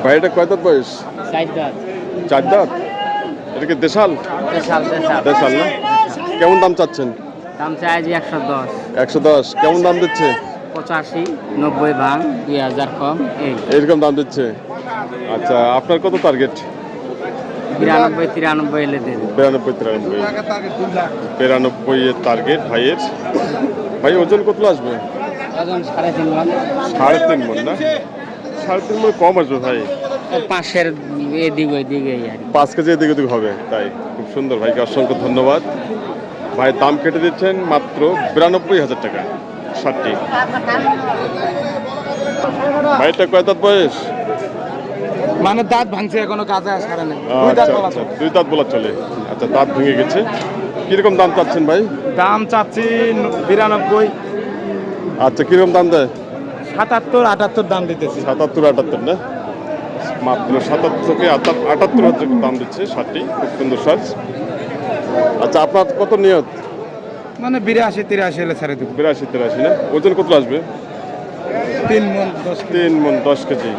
ভাই এটা কয় দাঁত বয়স? 4 দাঁত। 4 দাঁত। এটা কি দেশাল? দেশাল না? কেমন দাম চাচ্ছেন? দাম চাই যে 110। 110। কেমন দাম দিচ্ছে? 85, 90 ভাঙ, 2000 কম এই। এরকম দাম দিচ্ছে। আচ্ছা, আপনার কত টার্গেট? 92, 93 এলে দেন। 92, 93 এর টার্গেট ভাইয়ের। ভাই ওজন কত আসবে? ওজন 3.5 মণ। 3.5 মণ না? 3.5 মণ কম আসবে ভাই। পাশের এদিক ওইদিকে আর 5 কেজি এদিক ওদিক হবে। তাই খুব সুন্দর, ভাইকে অসংখ্য ধন্যবাদ। ভাই দাম কেটে দিচ্ছেন মাত্র 92,000 টাকা ষাটটি। ভাইটা কয় দাঁত বয়স? মানে দাঁত ভাঙছে এখনো কাজে আসার নেই। আচ্ছা, 2 দাঁত বলা চলে। আচ্ছা, দাঁত ভেঙে গেছে। কিরকম দাম চাচ্ছেন ভাই? দাম চাচ্ছি 92। আচ্ছা, কিরকম দাম দেয়? 77, 78 দাম দিতেছি। 77, 78 না? মাত্র 77 থেকে 78,000 দাম দিচ্ছে ষাটটি। খুব সুন্দর সাজ। আচ্ছা, আপনার কত নিয়ত? মানে 82, 83 এলে ছেড়ে দেবো। 82, 83 না? ওজন কত আসবে? 3 মণ 10 কেজি। 3 মণ 10 কেজি।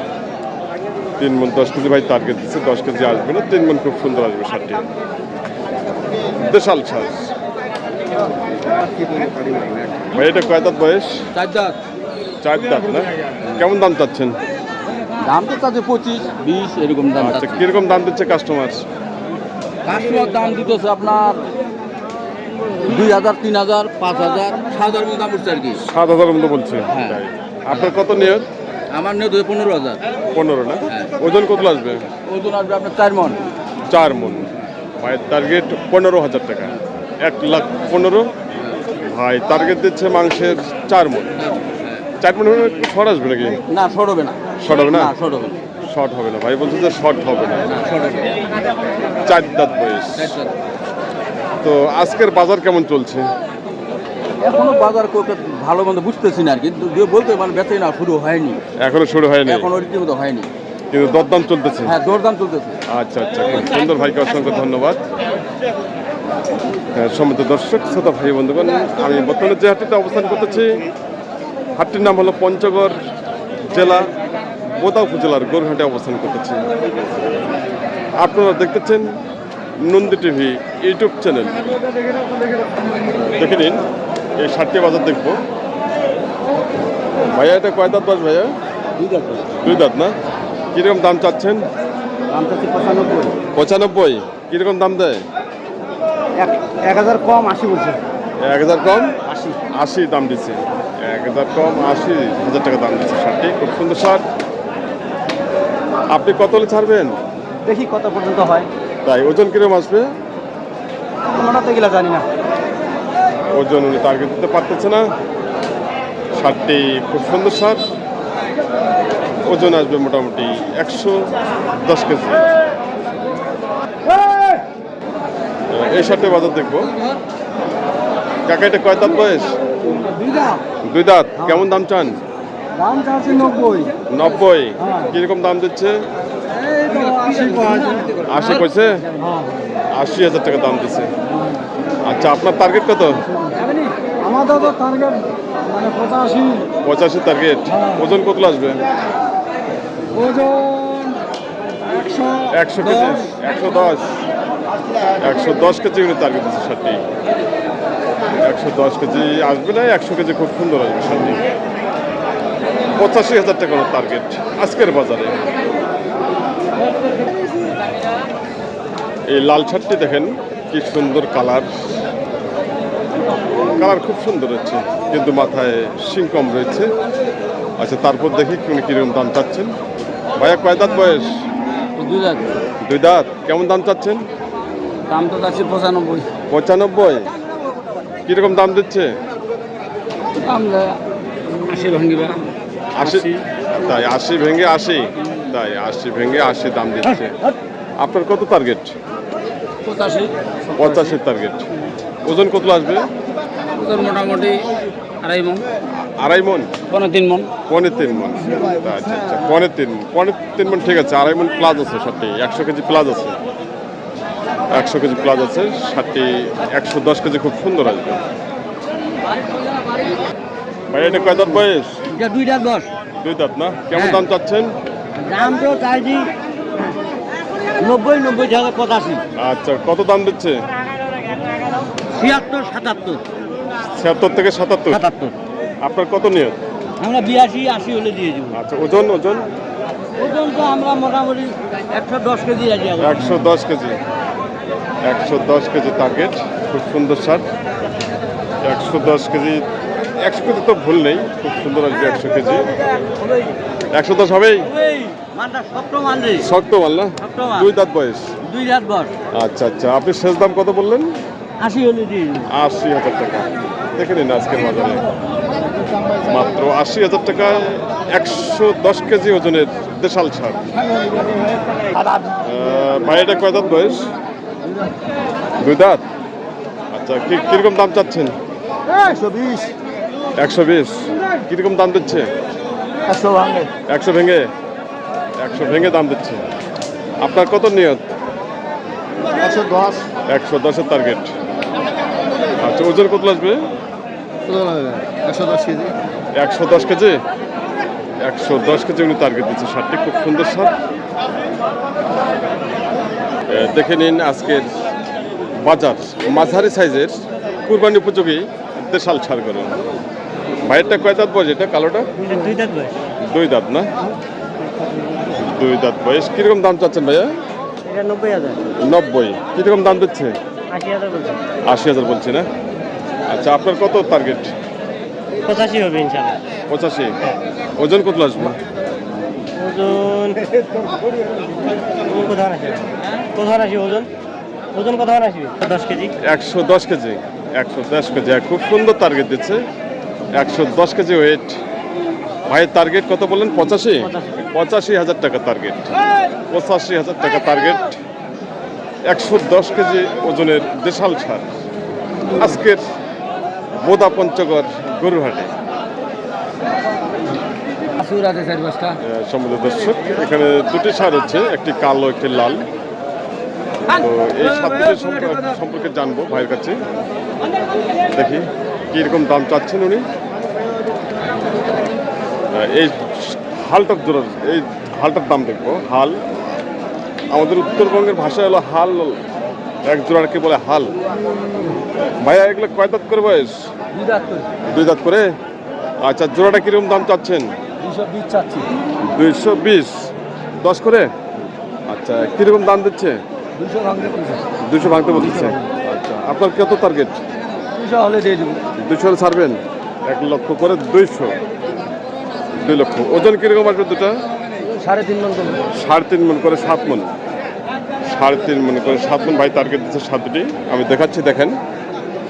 3 মণ 10 কেজি ভাই টার্গেট দিচ্ছে। 10 কেজি আসবে না, 3 মণ খুব সুন্দর আসবে ষাটটি। দেশাল সাজ। ভাই এটা কয় দাঁত বয়স? 4 দাঁত। 4 দাঁত না? কেমন দাম চাচ্ছেন? দাম তো তাদের 25, 20 এরকম দাম। আচ্ছা, কিরকম দাম দিচ্ছে কাস্টমার? কাস্টমার দাম দিতেছে আপনার 2000, 3000, 5000, 7000 মতো দাম উঠছে আর কি। 7,000 মতো বলছে। হ্যাঁ। তাই। আপনার কত নিয়ত? আমার নিয়ে 15,000। 15 না? হ্যাঁ। ওজন কত আসবে? ওজন আসবে আপনার 4 মণ। 4 মণ। ভাইয়ের টার্গেট 15,000 টাকা। 1,15,000। ভাই টার্গেট দিচ্ছে মাংসের 4 মণ। 4 মণ হলে একটু শর্ট আসবে নাকি? না শর্ট হবে না। শর্ট হবে না? শর্ট হবে না। শর্ট হবে না। ভাই বলছে যে শর্ট হবে না। শর্ট হবে না। 4 দাঁত বয়স। তো আজকের বাজার কেমন চলছে? এখনো বাজার ভালো মন্দ বুঝতেছি না আর কি। বলতে মানে বেচে না শুরু হয়নি। এখনো শুরু হয়নি, এখনো রীতিমতো হয়নি। কিন্তু দরদাম চলতেছে। হ্যাঁ দরদাম চলতেছে। আচ্ছা, খুব সুন্দর। ভাইকে অসংখ্য ধন্যবাদ। সম্মানিত দর্শক শ্রোতা ভাই বন্ধুগণ, আমি বর্তমানে যে হাটটিতে অবস্থান করতেছি, হাটটির নাম হলো পঞ্চগড় জেলা বোদা উপজেলার গরুহাটে অবস্থান করতেছি। আপনারা দেখতেছেন নন্দী টিভি ইউটিউব চ্যানেল। দেখে নিন এই সাতটি বাজার দেখবো। ভাইয়া এটা কয় দাঁত বাস ভাইয়া? 2 দাঁত না? কিরকম দাম চাচ্ছেন? দাম চাচ্ছি 95। 95। কিরকম দাম দেয়? 1000 কম 80 বলছে। 1000 কম 80। 80 দাম দিচ্ছে। 1000 কম 80,000 টাকা দাম দিচ্ছে শার্টটি। খুব সুন্দর শার্ট। আপনি কত হলে ছাড়বেন? দেখি কত পর্যন্ত হয়। তাই ওজন কিরকম আসবে? আমরা তো এগুলা জানি না। ওজন উনি টার্গেট দিতে পারতেছে না। শার্টটি খুব সুন্দর শার্ট। ওজন আসবে মোটামুটি 110 কেজি। এই শার্টের বাজার দেখবো। কাকা এটা কয় দাঁত বয়স? 2 দাঁত। কেমন দাম চান? দাম চাচ্ছি 90। 90। কিরকম দাম দিচ্ছে? 80 কইছে? 80,000 টাকা দাম দিচ্ছে। আচ্ছা, আপনার টার্গেট কত? আমাদের তো টার্গেট মানে 85। 85 টার্গেট। ওজন কত আসবে? ওজন 100 কেজি। 110। 110 কেজি উনি টার্গেট দিচ্ছে শার্টটি। 110 কেজি আসবে না, 100 কেজি খুব সুন্দর আসবে শার্টটি। 85,000 টাকা টার্গেট আজকের বাজারে। এই লাল শার্টটি দেখেন কি সুন্দর কালার। কালার খুব সুন্দর হচ্ছে, কিন্তু মাথায় শিং কম রয়েছে। আচ্ছা, তারপর দেখি উনি কিরকম দাম চাচ্ছেন। ভাইয়া কয় দাঁত বয়স? 2 দাঁত। 2 দাঁত। কেমন দাম চাচ্ছেন? দাম তো চাচ্ছি 95। 95। কিরকম দাম দিচ্ছে? আমরা 80 ভাঙিবা। 80। তাই 80 ভেঙে 80। তাই 80 ভেঙে 80 দাম দিচ্ছে। আপনার কত টার্গেট? 85। 85 টার্গেট। ওজন কত আসবে? ওজন মোটামুটি 2.5 মণ। 2.5 মণ? 3 মণ। 3.5 মণ। আচ্ছা, 3.5 মণ ঠিক আছে। 2.5 মণ প্লাস আছে শার্টটি। 100 কেজি প্লাস আছে। 100 কেজি প্লাস আছে শার্টটি। 110 কেজি খুব সুন্দর আসবে। ভাই এটা কয় দাঁত বয়স? এটা 2 দাঁত বয়স। 2 দাঁত না? কেমন দাম চাচ্ছেন? দাম তো চাইছি 90 থেকে 85 আচ্ছা, কত দাম দিচ্ছে? 76 77 76 থেকে 77। আপনার কত নিয়ত? আমরা 82 80 হলে দিয়ে দেবো। আচ্ছা, ওজন ওজন ওজন তো আমরা মোটামুটি 110 কেজি আছি এখন। 110 কেজি। 110 KG target. খুব সুন্দর সার। 110 কেজি। 100 কেজি তো ভুল নেই, খুব সুন্দর আসবে 100 কেজি। 110 হবেই। মানটা শক্ত মান রে। শক্ত মাল না? শক্ত মাল। 2 দাঁত বয়স। 2 রাত বর। আচ্ছা আচ্ছা, আপনি শেষ দাম কত বললেন? 80 হলে দিয়ে দেবো। 80,000 টাকা। দেখে নিন আজকের বাজারে মাত্র 80,000 টাকায় 110 কেজি ওজনের দেশাল সার। ভাই, এটা কয় দাঁত বয়স? 2 দাঁত। আচ্ছা, কিরকম দাম চাচ্ছেন? 120 120। কিরকম দাম দিচ্ছে? 100 ভাঙে। 100 ভেঙে। 100 ভেঙে দাম দিচ্ছে। আপনার কত নিয়ত? 110 110-এর টার্গেট। আচ্ছা, ওজন কত আসবে? 110 কেজি। 110 কেজি। 110 কেজি উনি টার্গেট দিচ্ছে। সারটি খুব সুন্দর সার। দেখে নিন আজকের বাজার মাঝারি সাইজের কুরবানি উপযোগী দেশাল সার গরু। ভাইয়েরটা কয় দাঁত বয়স? এটা কালোটা 2 রাত বয়স। 2 দাঁত না? 2 দাঁত বয়স। কিরকম দাম চাচ্ছেন ভাইয়া? এটা 90,000। 90। কিরকম দাম দিচ্ছে? 80,000 বলছি। 80,000 বলছি না? আচ্ছা, আপনার কত টার্গেট? 85 হবে ইনশাআল্লাহ। 85। ওজন কত আসবে? ওজন কোথায় আসে? কোথায় আসে ওজন? ওজন কোথায় আসবে? 10 কেজি। 110 কেজি। 110 কেজি। খুব সুন্দর টার্গেট দিচ্ছে। 110 কেজি ওয়েট। ভাইয়ের টার্গেট কত বললেন? 85। 85,000 টাকা টার্গেট। 85,000 টাকা টার্গেট। 110 কেজি ওজনের দেশাল সার আজকের বোদা পঞ্চগড় গরুহাটে। সম্মানিত দর্শক, এখানে দুটি সার হচ্ছে, একটি কালো একটি লাল। তো এই সারটি সম্পর্কে জানবো ভাইয়ের কাছে। দেখি কিরকম দাম চাচ্ছেন উনি। এই হালটার জোড়ার, এই হালটার দাম দেখবো। হাল আমাদের উত্তরবঙ্গের ভাষায় হলো হাল। এক জোড়াকে বলে হাল। ভাইয়া, এগুলো কয় দাঁত করে বয়স? 2 দাঁত করে। আচ্ছা, জোড়াটা কিরকম দাম চাচ্ছেন? 220 চাচ্ছি। 220। 10 করে। আচ্ছা, কিরকম দাম দিচ্ছে? 200 ভাঙতে বলছে। 200 ভাঙতে বলছে। আচ্ছা, আপনার কত টার্গেট? 200 হলে দিয়ে দেবো। 200 হলে ছাড়বেন? 1 লক্ষ করে 200। 2 লক্ষ। ওজন কিরকম আসবে দুটা? 3.5 মণ করবে। 3.5 মণ করে 7 মণ। 3.5 মণ করে 7 মণ ভাই টার্গেট দিচ্ছে সারটি। আমি দেখাচ্ছি, দেখেন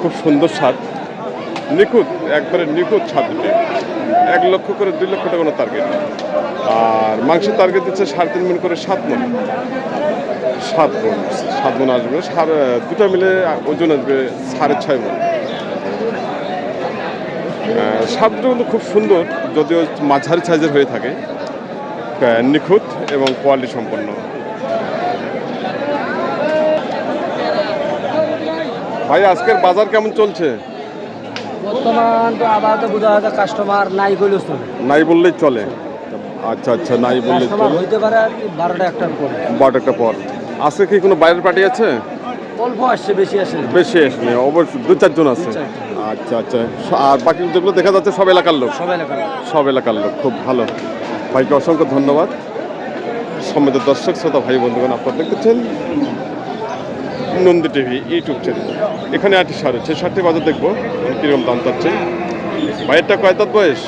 খুব সুন্দর সার। নিখুঁত, একবারে নিখুঁত সার দুটি। 1 লক্ষ করে 2 লক্ষ টাকা টার্গেট। আর মাংসের টার্গেট দিচ্ছে 3.5 মণ করে 7 মণ। 7 মণ আসবে। দুটা মিলে ওজন আসবে 6.5 মণ। সারটা কিন্তু খুব সুন্দর, যদিও মাঝারি সাইজের হয়ে থাকে। নিখুঁত এবং কোয়ালিটি সম্পন্ন। ভাই, আজকের বাজার কেমন চলছে? বর্তমান তো আবার তো বোঝা যায় কাস্টমার নাই বলেও চলে। নাই বললেই চলে। আচ্ছা আচ্ছা, নাই বললেই কাস্টমার চলে। হইতে পারে আর কি 12টা 1টার পরে। 12টা পর। আজকে কি কোনো বাইরের পার্টি আছে? অল্প আসছে, বেশি আসে না। বেশি আসলে অবশ্যই 2-4 জন আছে। আচ্ছা আচ্ছা। আর বাকি যেগুলো দেখা যাচ্ছে সব এলাকার লোক। সবাই লেখা। সব এলাকার লোক। খুব ভালো। ভাইকে অসংখ্য ধন্যবাদ। সম্মানিত দর্শক শ্রোতা ভাই বন্ধুগণ, আপনারা দেখতেছেন নন্দী টিভি ইউটিউব চ্যানেল। এখানে 8টি সার হচ্ছে। 7টি বাজার দেখবো কীরকম দাম চাচ্ছে। ভাইয়েরটা কয় দাঁত বয়স?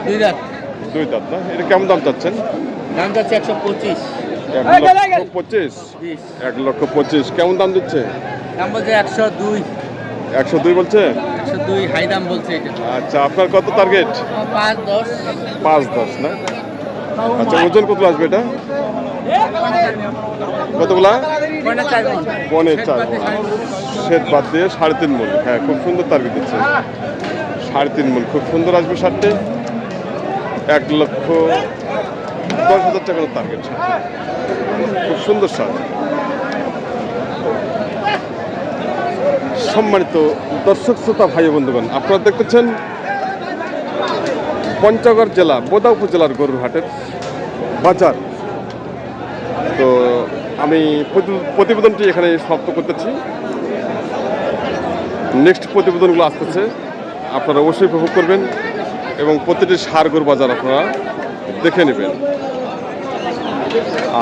2 রাত। 2 দাঁত না? এটা কেমন দাম চাচ্ছেন? দাম যাচ্ছে 125। 1,25,000। 20। 1,25,000 কেমন দাম দিচ্ছে? দাম বলছে 102। 102 বলছে। 102 হাই দাম বলছে এটা। আচ্ছা, আপনার কত টার্গেট? 5-10। 5-10 না? আচ্ছা, ওজন কত আসবে এটা? কতগুলা? 4.5 মণ। শ্বেত বাদ দিয়ে 3.5 মণ। হ্যাঁ, খুব সুন্দর টার্গেট দিচ্ছে। 3.5 মণ খুব সুন্দর আসবে সারটি। 1,10,000 টাকার টার্গেট। খুব সুন্দর সার। সম্মানিত দর্শক শ্রোতা ভাই বন্ধুগণ, আপনারা দেখতেছেন পঞ্চগড় জেলা বোদা উপজেলার গরুর হাটের বাজার। আমি প্রতিবেদনটি এখানে সমাপ্ত করতেছি। নেক্সট প্রতিবেদনগুলো আসতেছে, আপনারা অবশ্যই উপভোগ করবেন এবং প্রতিটি ষাঁড় গরু বাজার আপনারা দেখে নেবেন।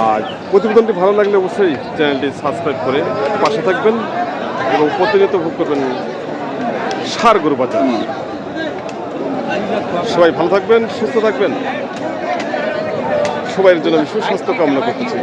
আর প্রতিবেদনটি ভালো লাগলে অবশ্যই চ্যানেলটি সাবস্ক্রাইব করে পাশে থাকবেন এবং প্রতিনিয়ত উপভোগ করবেন ষাঁড় গরু বাজার। সবাই ভালো থাকবেন, সুস্থ থাকবেন, সবাইয়ের জন্য আমি সুস্বাস্থ্য কামনা করতেছি।